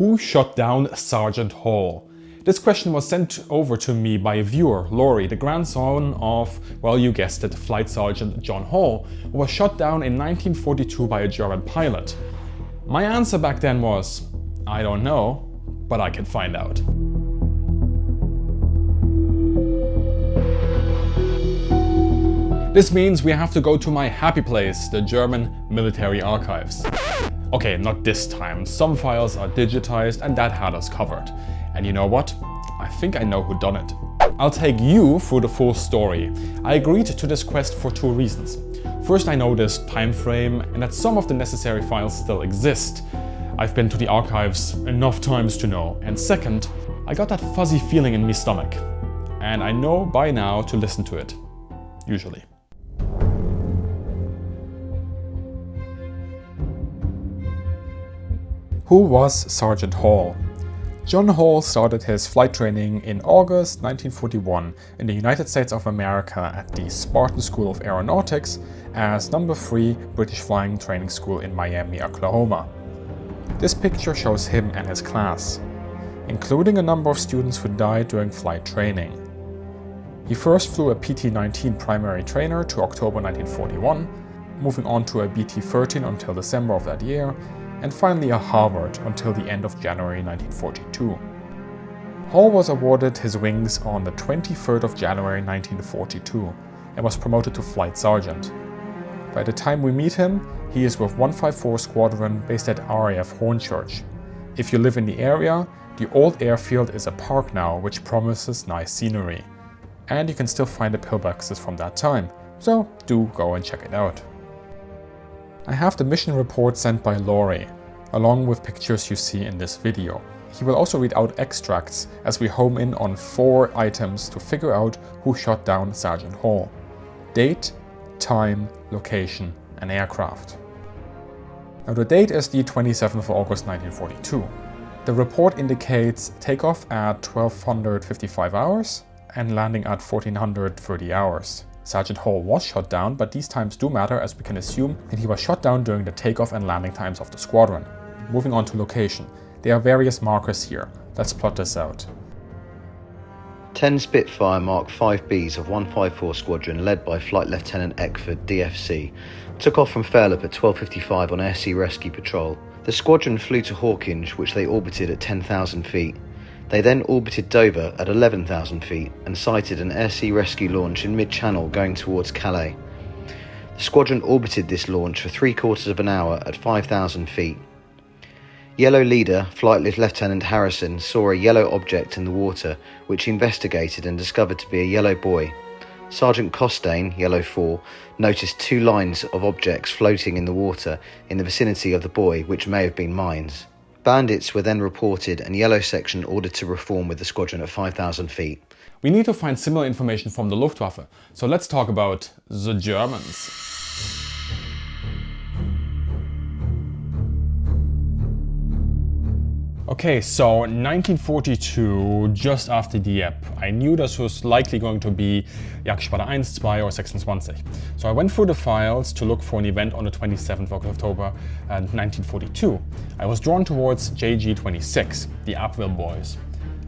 Who shot down Sergeant Hall? This question was sent over to me by a viewer, Laurie, the grandson of, well, you guessed it, Flight Sergeant John Hall, who was shot down in 1942 by a German pilot. My answer back then was, I don't know, but I can find out. This means we have to go to my happy place, the German military archives. Okay, not this time. Some files are digitized and that had us covered. And you know what? I think I know who done it. I'll take you through the full story. I agreed to this quest for two reasons. First, I know this time frame and that some of the necessary files still exist. I've been to the archives enough times to know. And second, I got that fuzzy feeling in my stomach. And I know by now to listen to it. Usually. Who was Sergeant Hall? John Hall started his flight training in August 1941 in the United States of America at the Spartan School of Aeronautics as No. 3 British Flying Training School in Miami, Oklahoma. This picture shows him and his class, including a number of students who died during flight training. He first flew a PT-19 primary trainer to October 1941, moving on to a BT-13 until December of that year, and finally a Harvard until the end of January 1942. Hall was awarded his wings on the 23rd of January 1942 and was promoted to flight sergeant. By the time we meet him, he is with 154 Squadron based at RAF Hornchurch. If you live in the area, the old airfield is a park now, which promises nice scenery. And you can still find the pillboxes from that time, so do go and check it out. I have the mission report sent by Laurie, along with pictures you see in this video. He will also read out extracts as we home in on 4 items to figure out who shot down Sergeant Hall. Date, time, location, and aircraft. Now the date is the 27th of August 1942. The report indicates takeoff at 1255 hours and landing at 1430 hours. Sergeant Hall was shot down, but these times do matter as we can assume that he was shot down during the takeoff and landing times of the squadron. Moving on to location. There are various markers here. Let's plot this out. 10 Spitfire Mark 5Bs of 154 Squadron led by Flight Lieutenant Eckford, DFC, took off from Fairlip at 12:55 on Air Sea Rescue Patrol. The squadron flew to Hawkinge, which they orbited at 10,000 feet. They then orbited Dover at 11,000 feet and sighted an Air Sea Rescue launch in mid-channel going towards Calais. The squadron orbited this launch for 3/4 of an hour at 5,000 feet. Yellow leader, Flight Lieutenant Harrison, saw a yellow object in the water, which he investigated and discovered to be a yellow buoy. Sergeant Costain, Yellow 4, noticed 2 lines of objects floating in the water in the vicinity of the buoy, which may have been mines. Bandits were then reported and Yellow Section ordered to reform with the squadron at 5,000 feet. We need to find similar information from the Luftwaffe, so let's talk about the Germans. Okay, so 1942, just after Dieppe, I knew this was likely going to be Jagdgeschwader 1, 2 or 26. So I went through the files to look for an event on the 27th of October 1942. I was drawn towards JG-26, the Abwehr Boys.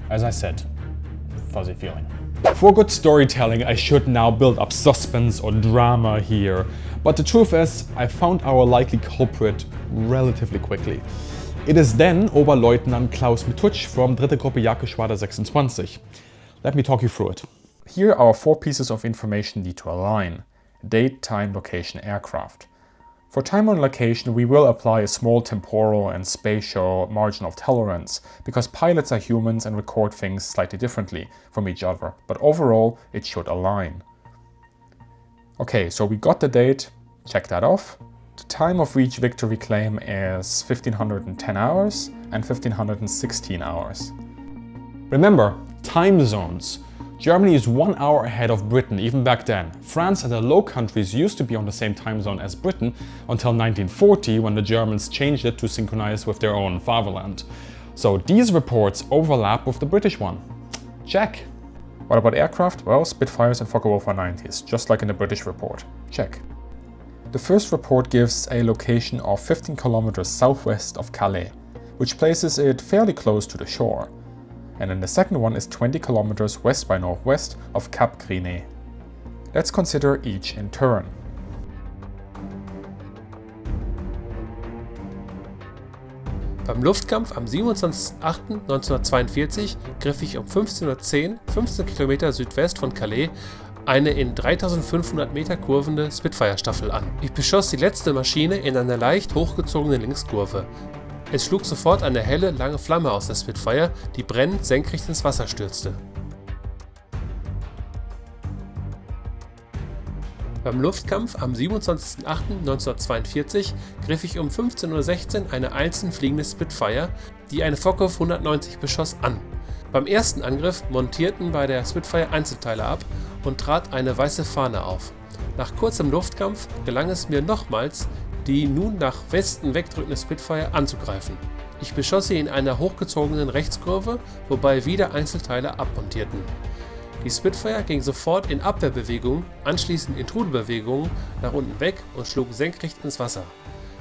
As I said, fuzzy feeling. For good storytelling, I should now build up suspense or drama here, but the truth is, I found our likely culprit relatively quickly. It is then Oberleutnant Klaus Mitusch from Dritte Gruppe Jagdgeschwader 26. Let me talk you through it. Here our 4 pieces of information need to align. Date, time, location, aircraft. For time and location, we will apply a small temporal and spatial margin of tolerance, because pilots are humans and record things slightly differently from each other, but overall it should align. Okay, so we got the date, check that off. The time of each victory claim is 1510 hours and 1516 hours. Remember, time zones. Germany is 1 hour ahead of Britain even back then. France and the Low Countries used to be on the same time zone as Britain until 1940, when the Germans changed it to synchronize with their own fatherland. So these reports overlap with the British one. Check. What about aircraft? Well, Spitfires and Focke-Wulf 90s, just like in the British report. Check. The first report gives a location of 15 kilometers southwest of Calais. which places it fairly close to the shore. And then the second one is 20 kilometers west by northwest of Cap Grinet. Let's consider each in turn. Beim Luftkampf am 27.08.1942 griff ich um 15:10 Uhr 15 Kilometer südwest von Calais eine in 3500 Meter kurvende Spitfire-Staffel an. Ich beschoss die letzte Maschine in einer leicht hochgezogenen Linkskurve. Es schlug sofort eine helle, lange Flamme aus der Spitfire, die brennend senkrecht ins Wasser stürzte. Beim Luftkampf am 27.08.1942 griff ich um 15:16 Uhr eine einzeln fliegende Spitfire, die eine Fokker 190 beschoss, an. Beim ersten Angriff montierten bei der Spitfire Einzelteile ab und trat eine weiße Fahne auf. Nach kurzem Luftkampf gelang es mir nochmals, die nun nach Westen wegdrückende Spitfire anzugreifen. Ich beschoss sie in einer hochgezogenen Rechtskurve, wobei wieder Einzelteile abmontierten. Die Spitfire ging sofort in Abwehrbewegung, anschließend in Trudelbewegung nach unten weg und schlug senkrecht ins Wasser.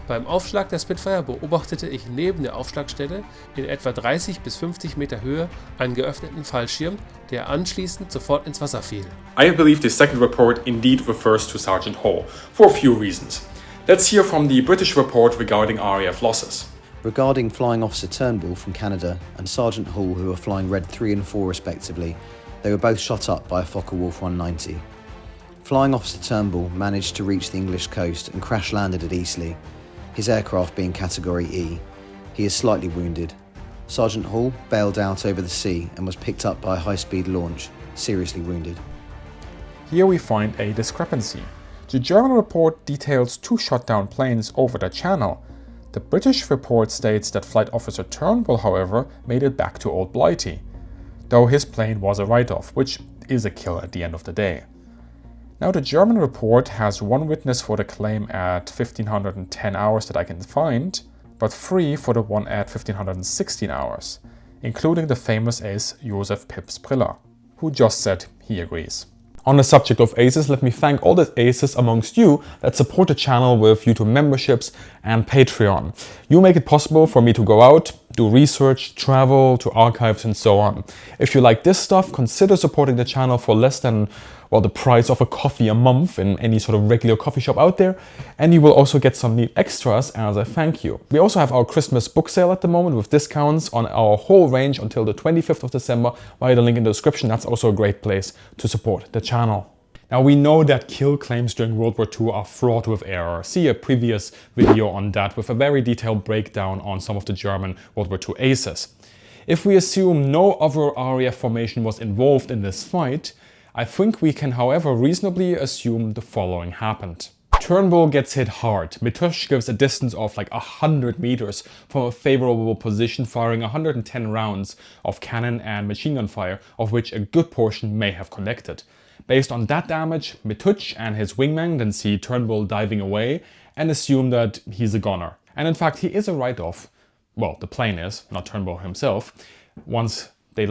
Beim Aufschlag der Spitfire beobachtete ich neben der Aufschlagstelle in etwa 30 bis 50 Meter Höhe einen geöffneten Fallschirm, der anschließend sofort ins Wasser fiel. I believe the second report indeed refers to Sergeant Hall, for a few reasons. Let's hear from the British report regarding RAF losses. Regarding Flying Officer Turnbull from Canada and Sergeant Hall, who were flying Red 3 and 4 respectively, they were both shot up by a Fokker Wolf 190. Flying Officer Turnbull managed to reach the English coast and crash-landed at Eastleigh, his aircraft being Category E. He is slightly wounded. Sergeant Hall bailed out over the sea and was picked up by a high-speed launch, seriously wounded. Here we find a discrepancy. The German report details 2 shot-down planes over the channel. The British report states that Flight Officer Turnbull, however, made it back to Old Blighty, though his plane was a write-off, which is a kill at the end of the day. Now, the German report has 1 witness for the claim at 1510 hours that I can find, but 3 for the one at 1516 hours, including the famous ace Josef Pips Priller, who just said he agrees. On the subject of aces, let me thank all the aces amongst you that support the channel with YouTube memberships and Patreon. You make it possible for me to go out, do research, travel to archives and so on. If you like this stuff, consider supporting the channel for less than, well, the price of a coffee a month in any sort of regular coffee shop out there, and you will also get some neat extras as a thank you. We also have our Christmas book sale at the moment with discounts on our whole range until the 25th of December via the link in the description. That's also a great place to support the channel. Now, we know that kill claims during World War II are fraught with error. See a previous video on that with a very detailed breakdown on some of the German World War II aces. If we assume no other RAF formation was involved in this fight, I think we can, however, reasonably assume the following happened. Turnbull gets hit hard. Mitusch gives a distance of like 100 meters from a favorable position, firing 110 rounds of cannon and machine gun fire, of which a good portion may have connected. Based on that damage, Mitusch and his wingman then see Turnbull diving away and assume that he's a gunner. And in fact, he is a write-off. Well, the plane is, not Turnbull himself, once they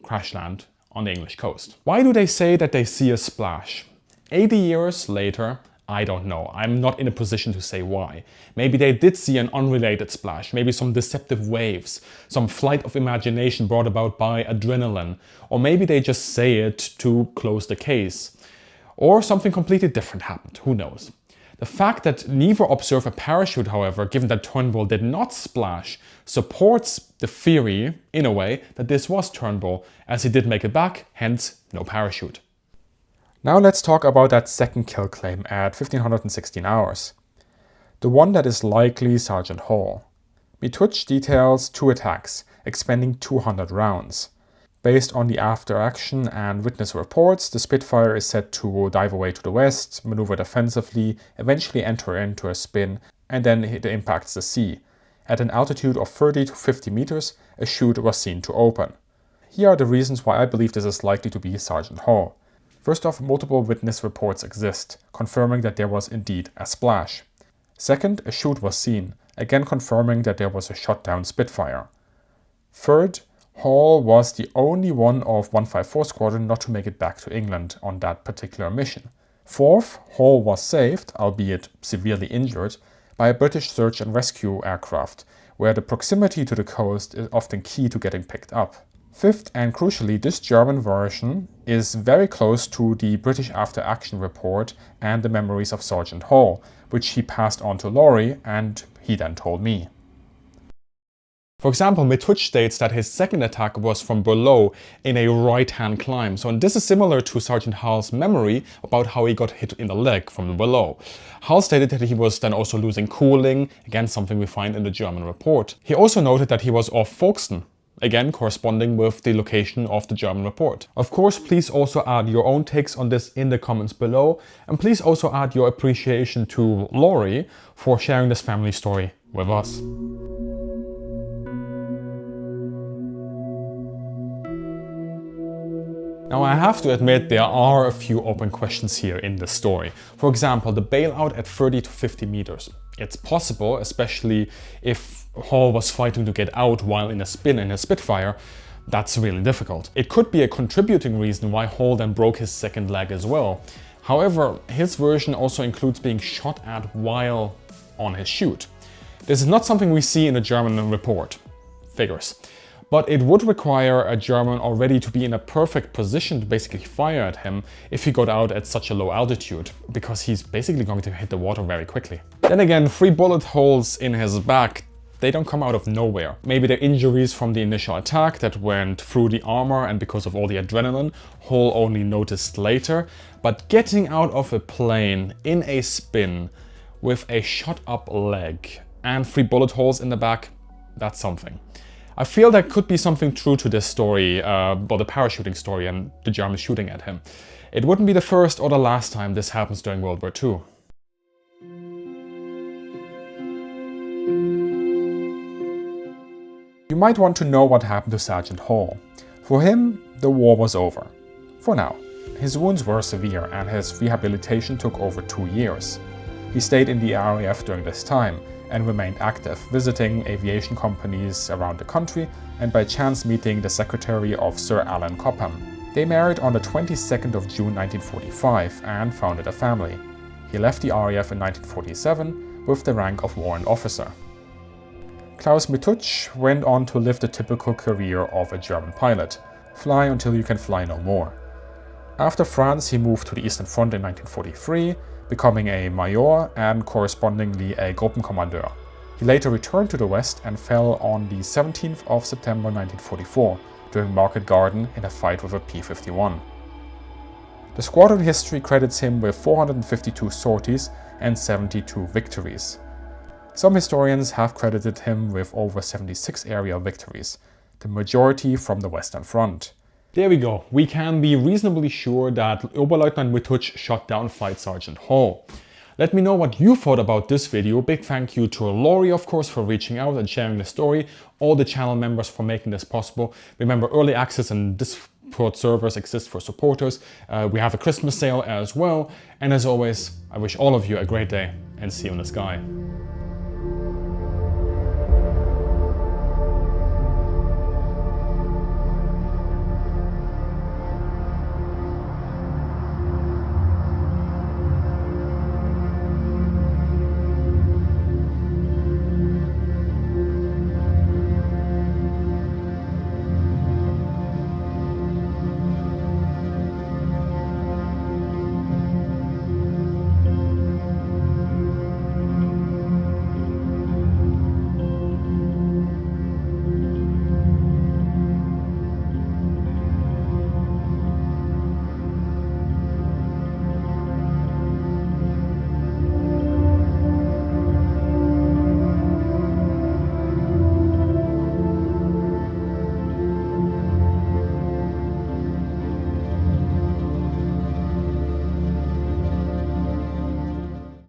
crash land on the English coast. Why do they say that they see a splash? 80 years later, I don't know. I'm not in a position to say why. Maybe they did see an unrelated splash, maybe some deceptive waves, some flight of imagination brought about by adrenaline, or maybe they just say it to close the case. Or something completely different happened, who knows. The fact that neither observe a parachute, however, given that Turnbull did not splash, supports the theory, in a way, that this was Turnbull, as he did make it back, hence no parachute. Now let's talk about that second kill claim at 1516 hours. The one that is likely Sergeant Hall. Mitusch details 2 attacks, expending 200 rounds. Based on the after action and witness reports, the Spitfire is said to dive away to the west, maneuver defensively, eventually enter into a spin, and then it impacts the sea. At an altitude of 30 to 50 meters, a chute was seen to open. Here are the reasons why I believe this is likely to be Sergeant Hall. First off, multiple witness reports exist, confirming that there was indeed a splash. Second, a chute was seen, again confirming that there was a shot-down Spitfire. Third, Hall was the only one of 154 Squadron not to make it back to England on that particular mission. Fourth, Hall was saved, albeit severely injured, by a British search and rescue aircraft, where the proximity to the coast is often key to getting picked up. Fifth, and crucially, this German version is very close to the British After Action report and the memories of Sergeant Hall, which he passed on to Laurie and he then told me. For example, Mituch states that his second attack was from below in a right-hand climb. So this is similar to Sergeant Hall's memory about how he got hit in the leg from below. Hall stated that he was then also losing cooling, again something we find in the German report. He also noted that he was off Folkestone, again corresponding with the location of the German report. Of course, please also add your own takes on this in the comments below, and please also add your appreciation to Laurie for sharing this family story with us. Now I have to admit there are a few open questions here in this story. For example, the bailout at 30 to 50 meters. It's possible, especially if Hall was fighting to get out while in a spin in a Spitfire. That's really difficult. It could be a contributing reason why Hall then broke his second leg as well. However, his version also includes being shot at while on his chute. This is not something we see in the German report. Figures. But it would require a German already to be in a perfect position to basically fire at him if he got out at such a low altitude, because he's basically going to hit the water very quickly. Then again, 3 bullet holes in his back, they don't come out of nowhere. Maybe they're injuries from the initial attack that went through the armor, and because of all the adrenaline, Hall only noticed later. But getting out of a plane in a spin with a shot up leg and 3 bullet holes in the back, that's something. I feel there could be something true to this story, about the parachuting story and the Germans shooting at him. It wouldn't be the first or the last time this happens during World War II. You might want to know what happened to Sergeant Hall. For him, the war was over. For now. His wounds were severe and his rehabilitation took over 2 years. He stayed in the RAF during this time and remained active, visiting aviation companies around the country and by chance meeting the secretary of Sir Alan Cobham. They married on the 22nd of June 1945 and founded a family. He left the RAF in 1947 with the rank of warrant officer. Klaus Mituch went on to live the typical career of a German pilot, fly until you can fly no more. After France, he moved to the Eastern Front in 1943, becoming a Major and correspondingly a Gruppenkommandeur. He later returned to the West and fell on the 17th of September 1944 during Market Garden in a fight with a P-51. The squadron history credits him with 452 sorties and 72 victories. Some historians have credited him with over 76 aerial victories, the majority from the Western Front. There we go. We can be reasonably sure that Oberleutnant Mituch shot down Flight Sergeant Hall. Let me know what you thought about this video. Big thank you to Laurie, of course, for reaching out and sharing the story. All the channel members for making this possible. Remember, early access and Discord servers exist for supporters. We have a Christmas sale as well. And as always, I wish all of you a great day and see you in the sky.